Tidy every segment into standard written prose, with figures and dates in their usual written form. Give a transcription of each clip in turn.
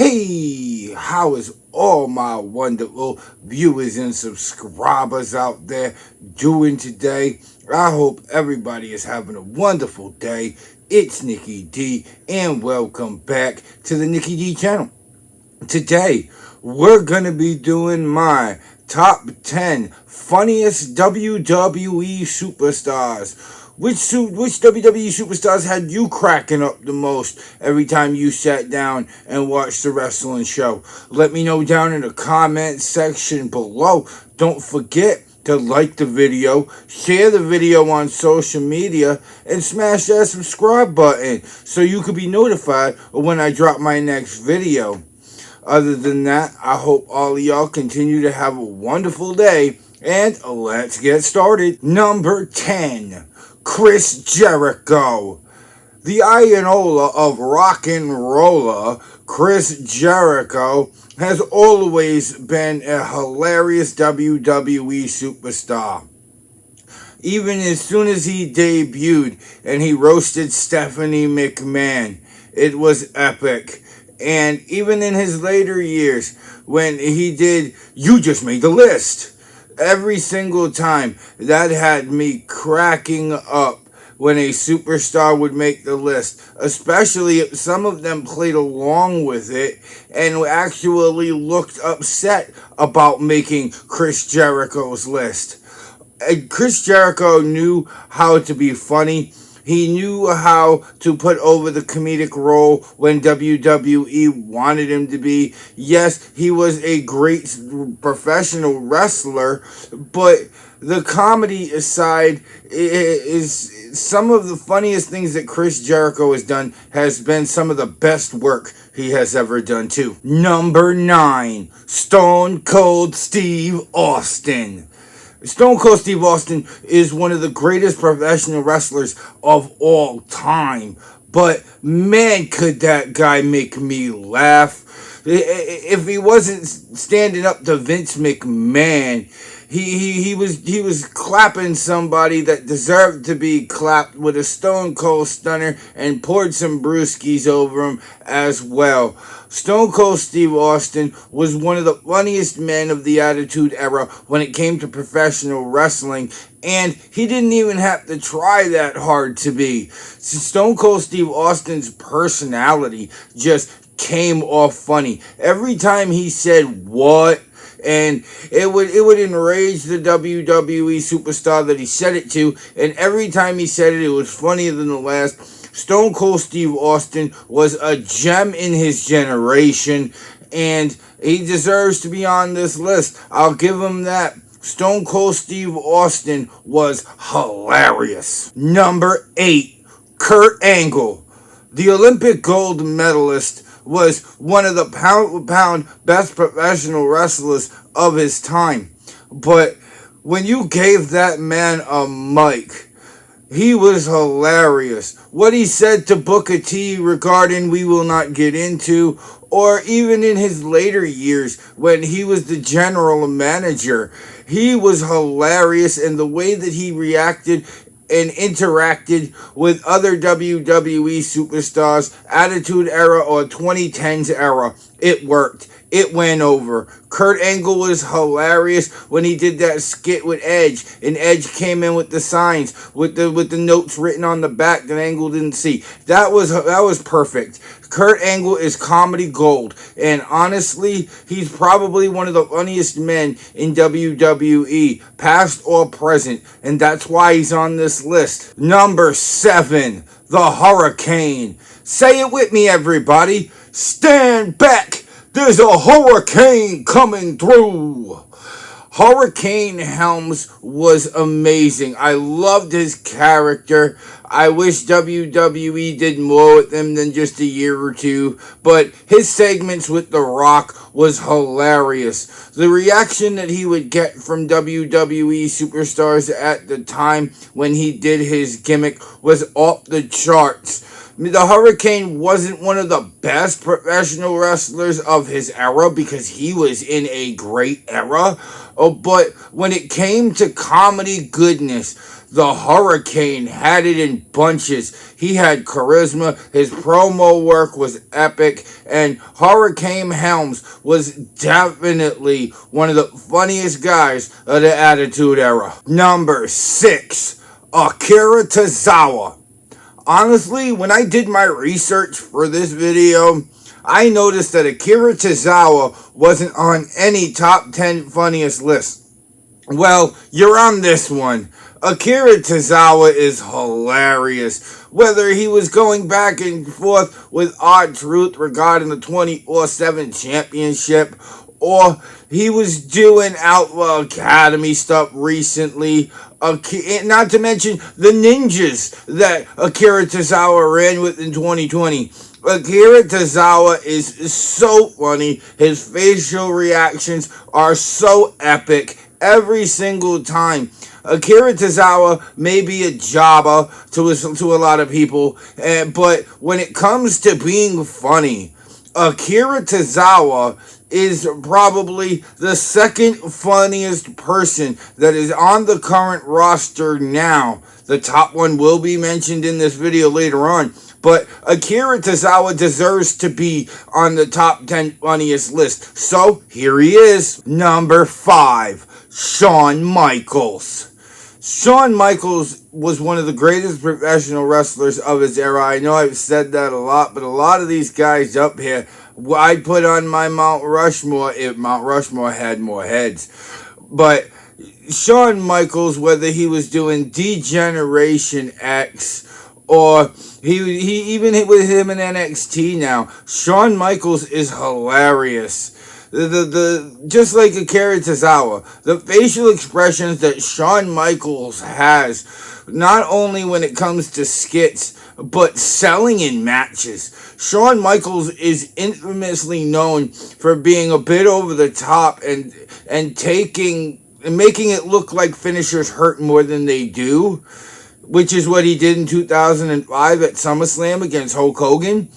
Hey, how is all my wonderful viewers and subscribers out there doing today? I hope everybody is having a wonderful day. It's Nikki D, and welcome back to the Nikki D channel. Today, we're going to be doing my top 10 funniest WWE superstars. Which WWE superstars had you cracking up the most every time you sat down and watched the wrestling show? Let me know down in the comment section below. Don't forget to like the video, share the video on social media, and smash that subscribe button so you can be notified when I drop my next video. Other than that, I hope all of y'all continue to have a wonderful day, and let's get started. Number 10. Chris Jericho. The Ionola of rock and roller, Chris Jericho, has always been a hilarious WWE superstar. Even as soon as he debuted and he roasted Stephanie McMahon, it was epic. And even in his later years, when he did You Just Made the List, every single time, that had me cracking up when a superstar would make the list, especially if some of them played along with it and actually looked upset about making Chris Jericho's list. And Chris Jericho knew how to be funny. He knew how to put over the comedic role when WWE wanted him to be. Yes, he was a great professional wrestler, but the comedy aside is some of the funniest things that Chris Jericho has done has been some of the best work he has ever done too. Number 9, Stone Cold Steve Austin. Stone Cold Steve Austin is one of the greatest professional wrestlers of all time. But man, could that guy make me laugh. If he wasn't standing up to Vince McMahon, he was clapping somebody that deserved to be clapped with a Stone Cold Stunner and poured some brewskis over him as well. Stone Cold Steve Austin was one of the funniest men of the Attitude Era when it came to professional wrestling, and he didn't even have to try that hard to be. Stone Cold Steve Austin's personality just came off funny. Every time he said "what," and it would enrage the WWE superstar that he said it to, and every time he said it, it was funnier than the last. Stone Cold Steve Austin was a gem in his generation, and he deserves to be on this list. I'll give him that. Stone Cold Steve Austin was hilarious. Number 8, Kurt Angle. The Olympic gold medalist was one of the pound-for-pound best professional wrestlers of his time. But when you gave that man a mic, he was hilarious. What he said to Booker T regarding We Will Not Get Into, or even in his later years when he was the general manager, he was hilarious, and the way that he reacted and interacted with other WWE superstars, Attitude Era or 2010s era, it worked. It went over. Kurt Angle was hilarious when he did that skit with Edge, and Edge came in with the signs, with the notes written on the back that Angle didn't see. That was perfect. Kurt Angle is comedy gold, and honestly, he's probably one of the funniest men in WWE, past or present, and that's why he's on this list. Number 7, the Hurricane. Say it with me, everybody. Stand back. There's a hurricane coming through. Hurricane Helms was amazing. I loved his character. I wish WWE did more with him than just a year or two, but his segments with The Rock was hilarious. The reaction that he would get from WWE superstars at the time when he did his gimmick was off the charts. The Hurricane wasn't one of the best professional wrestlers of his era because he was in a great era. But when it came to comedy goodness, The Hurricane had it in bunches. He had charisma. His promo work was epic. And Hurricane Helms was definitely one of the funniest guys of the Attitude Era. Number 6, Akira Tozawa. Honestly, when I did my research for this video, I noticed that Akira Tozawa wasn't on any top 10 funniest list. Well, you're on this one. Akira Tozawa is hilarious. Whether he was going back and forth with RTruth regarding the 24/7 championship, or he was doing Outlaw Academy stuff recently, not to mention the ninjas that Akira Tozawa ran with in 2020. Akira Tozawa is so funny. His facial reactions are so epic every single time. Akira Tozawa may be a jobber to a lot of people, but when it comes to being funny, Akira Tozawa is probably the second funniest person that is on the current roster now. The top one will be mentioned in this video later on. But Akira Tozawa deserves to be on the top 10 funniest list. So here he is. Number 5, Shawn Michaels. Shawn Michaels was one of the greatest professional wrestlers of his era. I know I've said that a lot, but a lot of these guys up here, I'd put on my Mount Rushmore if Mount Rushmore had more heads. But Shawn Michaels, whether he was doing D-Generation X or he even with him in NXT now, Shawn Michaels is hilarious. Just like Akira Tozawa, the facial expressions that Shawn Michaels has, not only when it comes to skits, but selling in matches. Shawn Michaels is infamously known for being a bit over the top and making it look like finishers hurt more than they do, which is what he did in 2005 at SummerSlam against Hulk Hogan.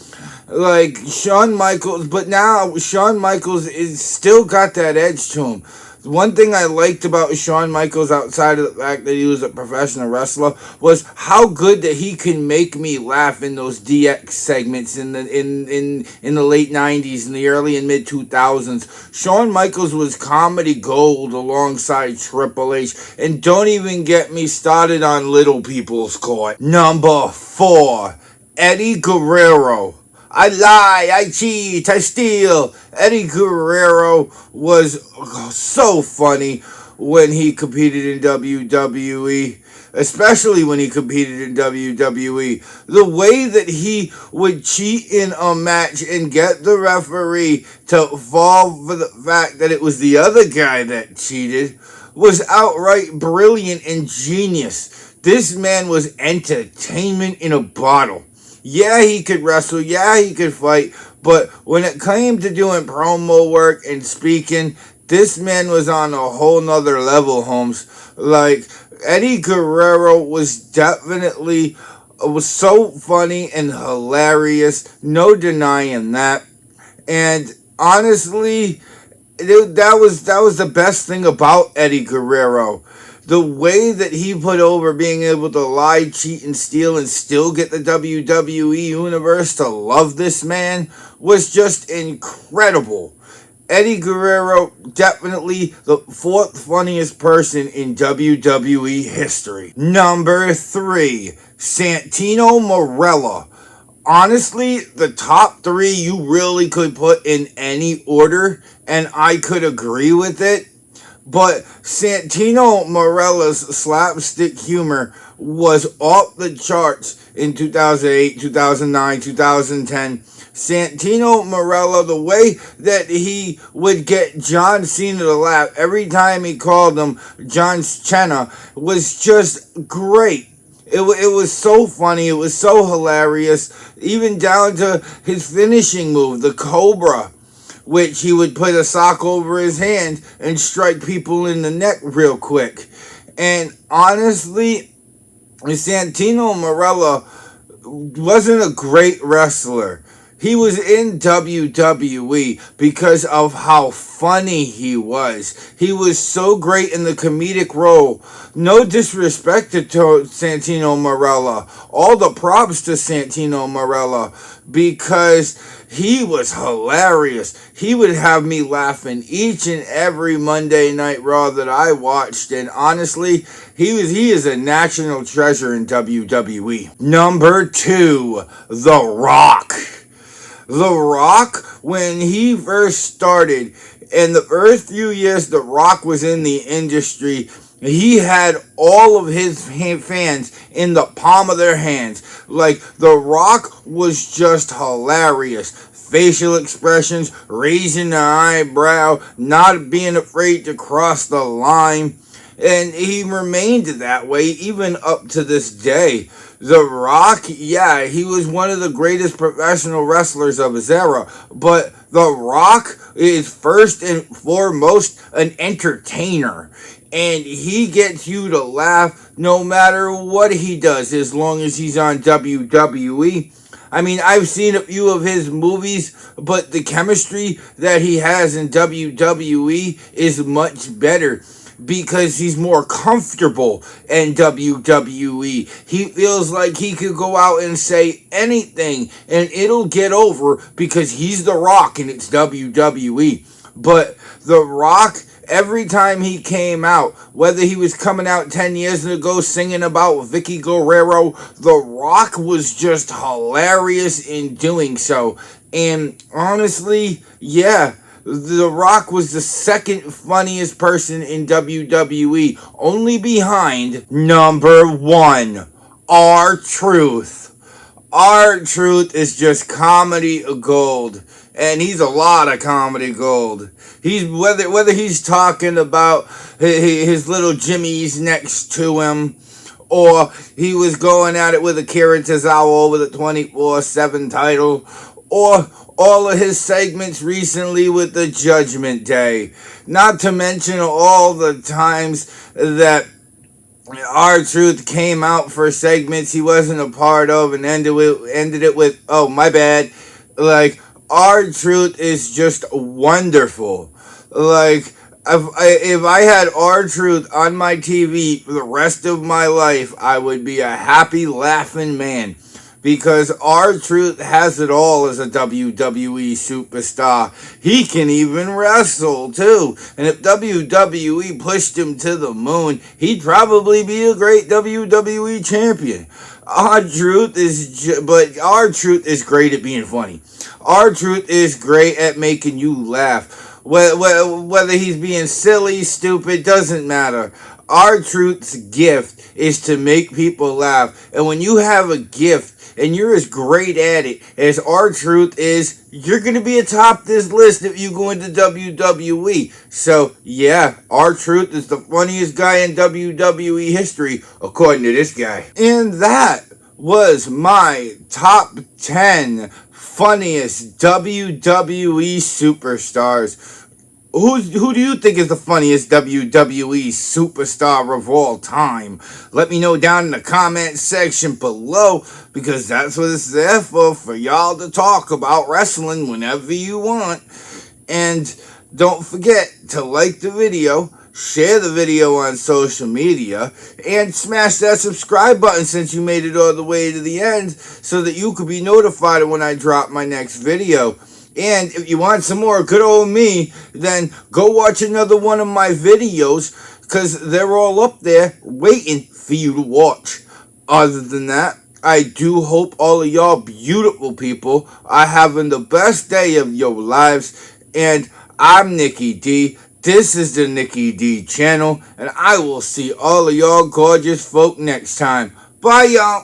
Like Shawn Michaels, but now Shawn Michaels is still got that edge to him. One thing I liked about Shawn Michaels, outside of the fact that he was a professional wrestler, was how good that he can make me laugh in those DX segments in the late 90s and the early and mid 2000s. Shawn Michaels was comedy gold alongside Triple H, and don't even get me started on Little People's Court. Number 4, Eddie Guerrero. I lie, I cheat, I steal. Eddie Guerrero was so funny when he competed in WWE, especially when he competed in WWE. The way that he would cheat in a match and get the referee to fall for the fact that it was the other guy that cheated was outright brilliant and genius. This man was entertainment in a bottle. Yeah, he could wrestle. Yeah, he could fight. But when it came to doing promo work and speaking, this man was on a whole nother level, Holmes. Like, Eddie Guerrero was definitely, was so funny and hilarious. No denying that. And honestly, that was the best thing about Eddie Guerrero. The way that he put over being able to lie, cheat, and steal and still get the WWE Universe to love this man was just incredible. Eddie Guerrero, definitely the 4th funniest person in WWE history. Number 3, Santino Marella. Honestly, the top 3 you really could put in any order, and I could agree with it. But Santino Marella's slapstick humor was off the charts in 2008, 2009, 2010. Santino Marella, the way that he would get John Cena to laugh every time he called him John Cena was just great. It was so funny. It was so hilarious. Even down to his finishing move, the Cobra, which he would put a sock over his hand and strike people in the neck real quick. And honestly, Santino Marella wasn't a great wrestler. He was in WWE because of how funny he was. He was so great in the comedic role. No disrespect to Santino Marella. All the props to Santino Marella because he was hilarious. He would have me laughing each and every Monday Night Raw that I watched, and honestly, he is a national treasure in WWE. Number 2, The Rock. The Rock, when he first started, in the first few years The Rock was in the industry, he had all of his fans in the palm of their hands. Like, The Rock was just hilarious. Facial expressions, raising the eyebrow, not being afraid to cross the line. And he remained that way even up to this day. The Rock, yeah, he was one of the greatest professional wrestlers of his era, but The Rock is first and foremost an entertainer, and he gets you to laugh no matter what he does as long as he's on WWE. I mean, I've seen a few of his movies, but the chemistry that he has in WWE is much better because he's more comfortable in WWE. He feels like he could go out and say anything and it'll get over because he's The Rock and it's WWE. But The Rock, every time he came out, whether he was coming out 10 years ago singing about Vicky Guerrero, The Rock was just hilarious in doing so. And honestly, yeah, The Rock was the second funniest person in WWE, only behind number 1, RTruth. RTruth is just comedy gold, and he's a lot of comedy gold. He's whether he's talking about his little Jimmy's next to him, or he was going at it with Akira Tozawa over the 24/7 title, or all of his segments recently with the Judgment Day. Not to mention all the times that RTruth came out for segments he wasn't a part of and ended it with, oh, my bad. Like, RTruth is just wonderful. Like, if I had RTruth on my TV for the rest of my life, I would be a happy, laughing man. Because RTruth has it all as a WWE superstar. He can even wrestle, too. And if WWE pushed him to the moon, he'd probably be a great WWE champion. RTruth is great at being funny. RTruth is great at making you laugh. Whether he's being silly, stupid, doesn't matter. RTruth's gift is to make people laugh. And when you have a gift and you're as great at it as RTruth is, you're going to be atop this list if you go into WWE. So, yeah, RTruth is the funniest guy in WWE history, according to this guy. And that was my top 10 funniest WWE superstars. Who do you think is the funniest WWE superstar of all time? Let me know down in the comment section below, because that's what it's there for y'all to talk about wrestling whenever you want. And don't forget to like the video, share the video on social media, and smash that subscribe button since you made it all the way to the end so that you could be notified when I drop my next video. And if you want some more good old me, then go watch another one of my videos, because they're all up there waiting for you to watch. Other than that, I do hope all of y'all beautiful people are having the best day of your lives. And I'm Nikki D. This is the Nikki D channel, and I will see all of y'all gorgeous folk next time. Bye, y'all.